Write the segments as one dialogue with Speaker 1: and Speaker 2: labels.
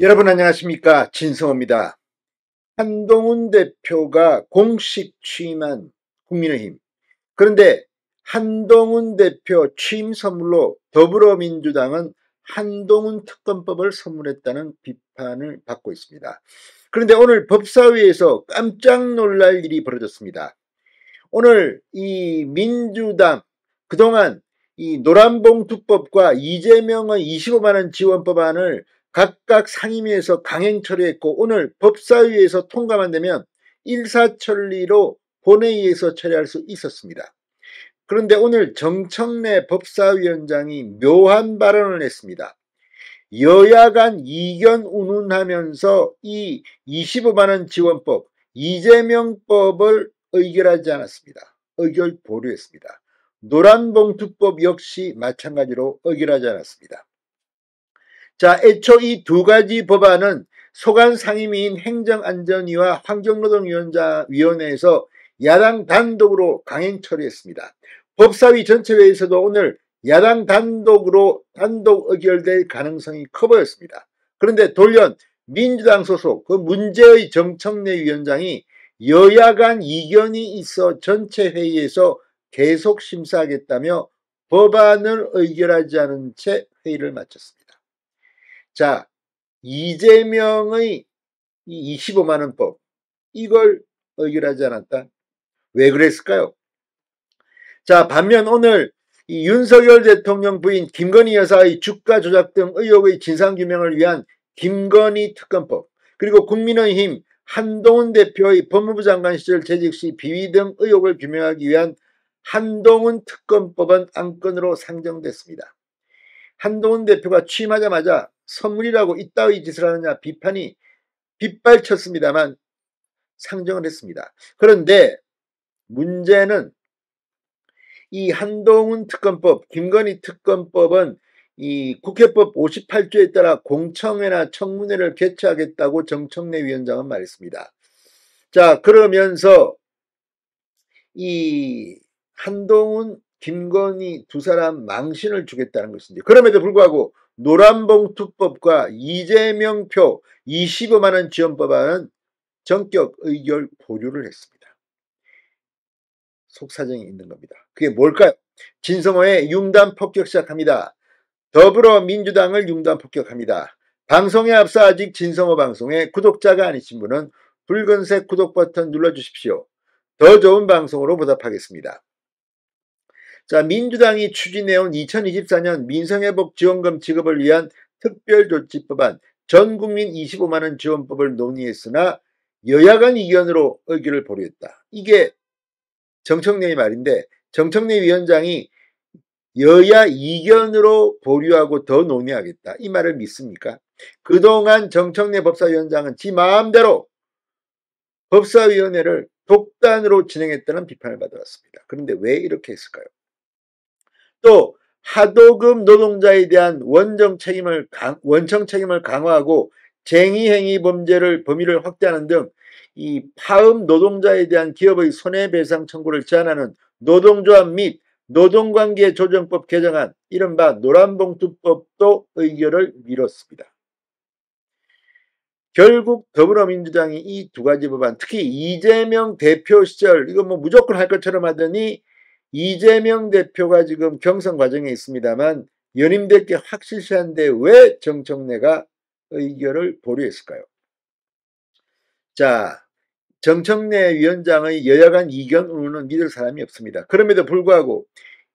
Speaker 1: 여러분 안녕하십니까, 진성호입니다. 한동훈 대표가 공식 취임한 국민의힘. 그런데 한동훈 대표 취임 선물로 더불어민주당은 한동훈 특검법을 선물했다는 비판을 받고 있습니다. 그런데 오늘 법사위에서 깜짝 놀랄 일이 벌어졌습니다. 오늘 이 민주당 그동안 이 노란봉투법과 이재명의 25만원 지원법안을 각각 상임위에서 강행 처리했고, 오늘 법사위에서 통과만 되면 일사천리로 본회의에서 처리할 수 있었습니다. 그런데 오늘 정청래 법사위원장이 묘한 발언을 했습니다. 여야 간 이견 운운하면서 이 25만원 지원법, 이재명법을 의결하지 않았습니다. 의결 보류했습니다. 노란봉투법 역시 마찬가지로 의결하지 않았습니다. 자, 애초 이 두 가지 법안은 소관 상임위인 행정안전위와 환경노동위원회에서 야당 단독으로 강행 처리했습니다. 법사위 전체회의에서도 오늘 야당 단독 의결될 가능성이 커 보였습니다. 그런데 돌연 민주당 소속 그 문제의 정청래 위원장이 여야 간 이견이 있어 전체 회의에서 계속 심사하겠다며 법안을 의결하지 않은 채 회의를 마쳤습니다. 자, 이재명의 25만원법, 이걸 의결하지 않았다. 왜 그랬을까요? 자, 반면 오늘 이 윤석열 대통령 부인 김건희 여사의 주가 조작 등 의혹의 진상규명을 위한 김건희 특검법, 그리고 국민의힘 한동훈 대표의 법무부 장관 시절 재직 시 비위 등 의혹을 규명하기 위한 한동훈 특검법은 안건으로 상정됐습니다. 한동훈 대표가 취임하자마자 선물이라고 이따위 짓을 하느냐 비판이 빗발쳤습니다만 상정을 했습니다. 그런데 문제는 이 한동훈 특검법, 김건희 특검법은 이 국회법 58조에 따라 공청회나 청문회를 개최하겠다고 정청래 위원장은 말했습니다. 자, 그러면서 이 한동훈, 김건희 두 사람 망신을 주겠다는 것인데, 그럼에도 불구하고 노란봉투법과 이재명표 25만원 지원법안은 전격 의결 보류를 했습니다. 속사정이 있는 겁니다. 그게 뭘까요? 진성호의 융단 폭격 시작합니다. 더불어민주당을 융단 폭격합니다. 방송에 앞서 아직 진성호 방송에 구독자가 아니신 분은 붉은색 구독 버튼 눌러주십시오. 더 좋은 방송으로 보답하겠습니다. 자, 민주당이 추진해온 2024년 민생회복 지원금 지급을 위한 특별조치법안 전국민 25만원 지원법을 논의했으나 여야 간 이견으로 의결을 보류했다. 이게 정청래의 말인데, 정청래 위원장이 여야 이견으로 보류하고 더 논의하겠다, 이 말을 믿습니까? 그동안 정청래 법사위원장은 지 마음대로 법사위원회를 독단으로 진행했다는 비판을 받아왔습니다. 그런데 왜 이렇게 했을까요? 또 하도급 노동자에 대한 원청 책임을 강화하고 쟁의행위 범위를 확대하는 등 이 파업 노동자에 대한 기업의 손해배상 청구를 제한하는 노동조합 및 노동관계조정법 개정안, 이른바 노란봉투법도 의결을 미뤘습니다. 결국 더불어민주당이 이 두 가지 법안, 특히 이재명 대표 시절 이거 뭐 무조건 할 것처럼 하더니 이재명 대표가 지금 경선 과정에 있습니다만 연임될 게 확실시한데 왜 정청래가 의결을 보류했을까요? 자, 정청래 위원장의 여야 간 이견 운운은 믿을 사람이 없습니다. 그럼에도 불구하고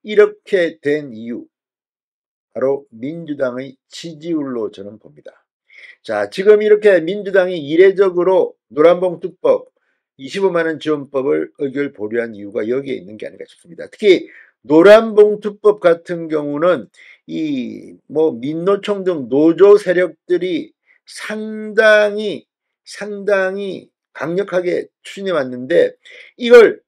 Speaker 1: 이렇게 된 이유, 바로 민주당의 지지율로 저는 봅니다. 자, 지금 이렇게 민주당이 이례적으로 노란봉투법 25만원 지원법을 의결 보류한 이유가 여기에 있는 게 아닌가 싶습니다. 특히 노란봉투법 같은 경우는 이 뭐 민노총 등 노조 세력들이 상당히 강력하게 추진해 왔는데, 이걸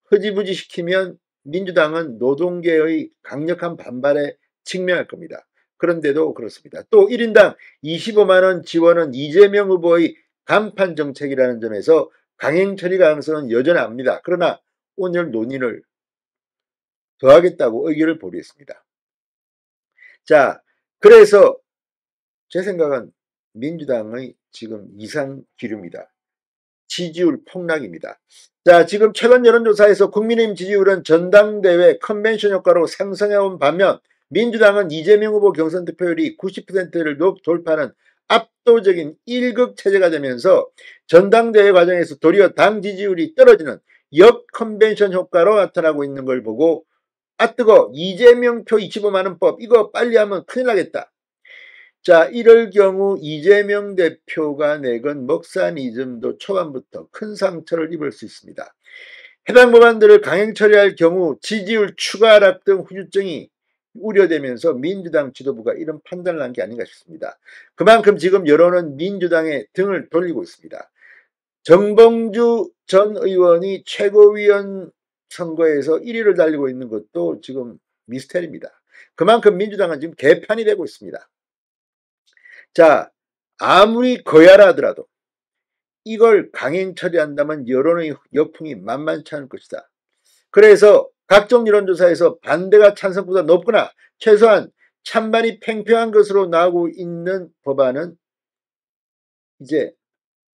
Speaker 1: 흐지부지 시키면 민주당은 노동계의 강력한 반발에 직면할 겁니다. 그런데도 그렇습니다. 또 1인당 25만원 지원은 이재명 후보의 간판 정책이라는 점에서 강행 처리 가능성은 여전합니다. 그러나 오늘 논의를 더하겠다고 의결을 보류했습니다. 자, 그래서 제 생각은 민주당의 지금 이상 기류입니다. 지지율 폭락입니다. 자, 지금 최근 여론조사에서 국민의힘 지지율은 전당대회 컨벤션 효과로 상승해온 반면 민주당은 이재명 후보 경선 득표율이 90%를 돌파하는 압도적인 1극 체제가 되면서 전당대회 과정에서 도리어 당 지지율이 떨어지는 역컨벤션 효과로 나타나고 있는 걸 보고 아 뜨거 이재명 표 25만 원법 이거 빨리 하면 큰일 나겠다. 자, 이럴 경우 이재명 대표가 내건 먹사니즘도 초반부터 큰 상처를 입을 수 있습니다. 해당 법안들을 강행 처리할 경우 지지율 추가 하락 등 후유증이 우려되면서 민주당 지도부가 이런 판단을 한 게 아닌가 싶습니다. 그만큼 지금 여론은 민주당에 등을 돌리고 있습니다. 정봉주 전 의원이 최고위원 선거에서 1위를 달리고 있는 것도 지금 미스테리입니다. 그만큼 민주당은 지금 개판이 되고 있습니다. 자, 아무리 거야라 하더라도 이걸 강행 처리한다면 여론의 역풍이 만만치 않을 것이다. 그래서 각종 여론조사에서 반대가 찬성보다 높거나 최소한 찬반이 팽팽한 것으로 나오고 있는 법안은 이제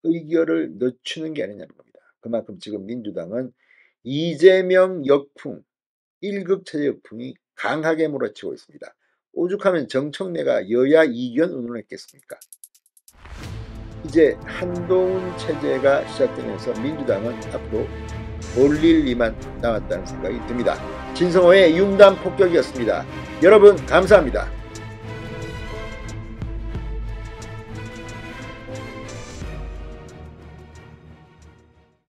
Speaker 1: 의결을 늦추는 게 아니냐는 겁니다. 그만큼 지금 민주당은 이재명 역풍, 1극체제 역풍이 강하게 몰아치고 있습니다. 오죽하면 정청래가 여야 이견 의논했겠습니까? 이제 한동훈 체제가 시작되면서 민주당은 앞으로 몰릴 일만 남았다는 생각이 듭니다. 진성호의 융단 폭격이었습니다. 여러분 감사합니다.